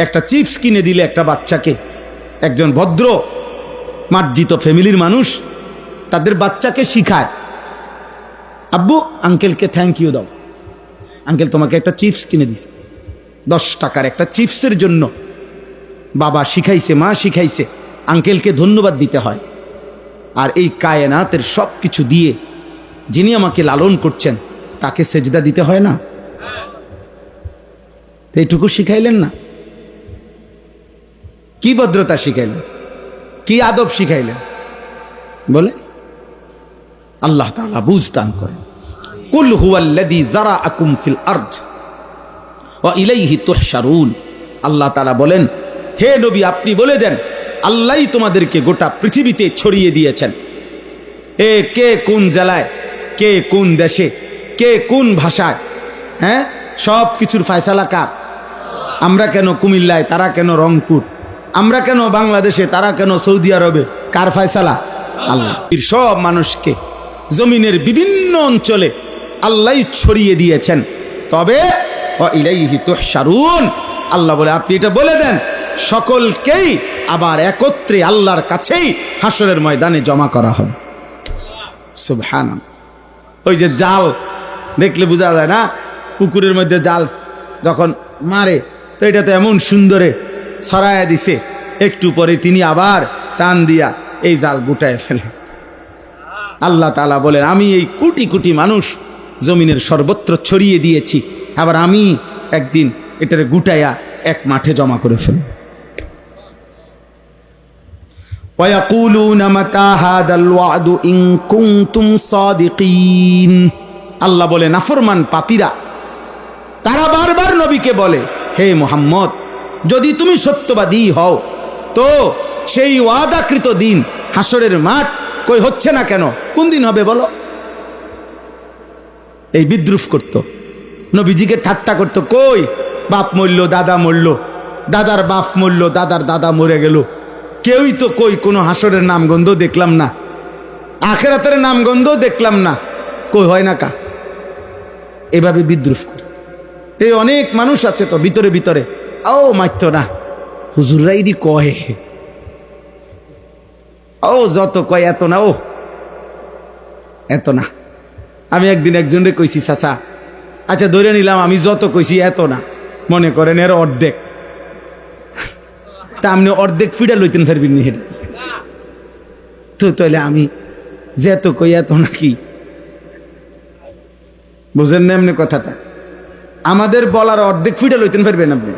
একটা চিপস কিনে দিলে একটা বাচ্চাকে, একজন ভদ্র মার্জিত ফ্যামিলির মানুষ তাদের বাচ্চাকে শিখায়, আব্বু আঙ্কেলকে থ্যাংক ইউ দাও, আঙ্কেল তোমাকে একটা চিপস কিনে দিছে, 10 টাকার একটা চিপসের জন্য বাবা শিখাইছে, মা শিখাইছে আঙ্কেলকে ধন্যবাদ দিতে হয়। আর এই কায়নাতের সব কিছু দিয়ে যিনি আমাকে লালন করছেন তাকে সেজদা দিতে হয় না? এইটুকু শিখাইলেন না? কি ভদ্রতা শিখাইলেন, কি আদব শিখাইলেন বলে? আল্লাহ তাআলা বুঝ দান করেন। কুল হুয়াল্লাযী যারাআকুম ফিল আরদ ওয়া ইলাইহি তুহশারুন। আল্লাহ তাআলা বলেন, হে নবী আপনি বলে দেন, আল্লাহই তোমাদেরকে গোটা পৃথিবীতে ছড়িয়ে দিয়েছেন। কে কোন জেলায়, কে কোন দেশে, কে কোন ভাষায়, হ্যাঁ, সব কিছুর ফয়সালা কার? আমরা কেন কুমিল্লায়, তারা কেন রংপুর, আমরা কেন বাংলাদেশে, তারা কেন সৌদি আরবে, কার ফয়সালা? আল্লাহ। সব মানুষকে জমিনের বিভিন্ন অঞ্চলে আল্লাহই ছড়িয়ে দিয়েছেন। তবে ইলাইহি তুহশারুন, আল্লাহ বলে আপনি এটা বলে দেন সকলকেই আবার একত্রে আল্লাহর কাছেই হাসরের ময়দানে জমা করা হবে। সুবহানাল্লাহ। ওই যে জাল দেখলে বোঝা যায় না, পুকুরের মধ্যে জাল যখন মারে তো এটা তো এমন সুন্দরে ছড়ায়া দিছে, একটু পরে তিনি আবার টান দিয়া এই জাল গুটায় ফেলে। আল্লাহ তাআলা বলেন, আমি এই কোটি কোটি মানুষ জমিনের সর্বত্র ছড়িয়ে দিয়েছি, আবার আমি একদিন এটারে গুটাইয়া এক মাঠে জমা করে ফেলব। ওয়ায়াকুলুনা মাতা হাদাল ওয়াদু ইন কুনতুম সাদিকিন। আল্লাহ বলে নাফরমান পাপীরা তারা বারবার নবীকে বলে, হে মুহাম্মদ যদি তুমি সত্যবাদী হও তো সেই ওয়াদাকৃত দিন হাসরের মাঠ কই হচ্ছে না কেন? কোন দিন হবে বলো? এই বিদ্রুপ করত, নবীজিকে ঠাট্টা করত, কই বাপ মরল, দাদা মরল, দাদার বাপ মরল, দাদার দাদা মরে গেল, কেউই তো কই কোনো হাসরের নামগন্ধ দেখলাম না, আখেরাতের নামগন্ধ দেখলাম না, কই হয় না কা? এভাবে বিদ্রুপ করে। এই অনেক মানুষ আছে তো ভিতরে ভিতরে, ও মাইতো না হুজুররাই দি কয়, ও যত কয় এত না, ও এত না। আমি একদিন একজনরে কইছি, চাচা আচ্ছা ধরে নিলাম আমি যত কইছি এত না, মনে করেন এর অর্ধেক, তা আপনি অর্ধেক ফিডা লইতেন ফেরবিন নি হেটা তো, তাহলে আমি যে এত কই এত নাকি? বুঝেন না এমনি কথাটা? আমাদের বলার অর্ধেক ফিডা লইতেন ফেরবেন আপনি?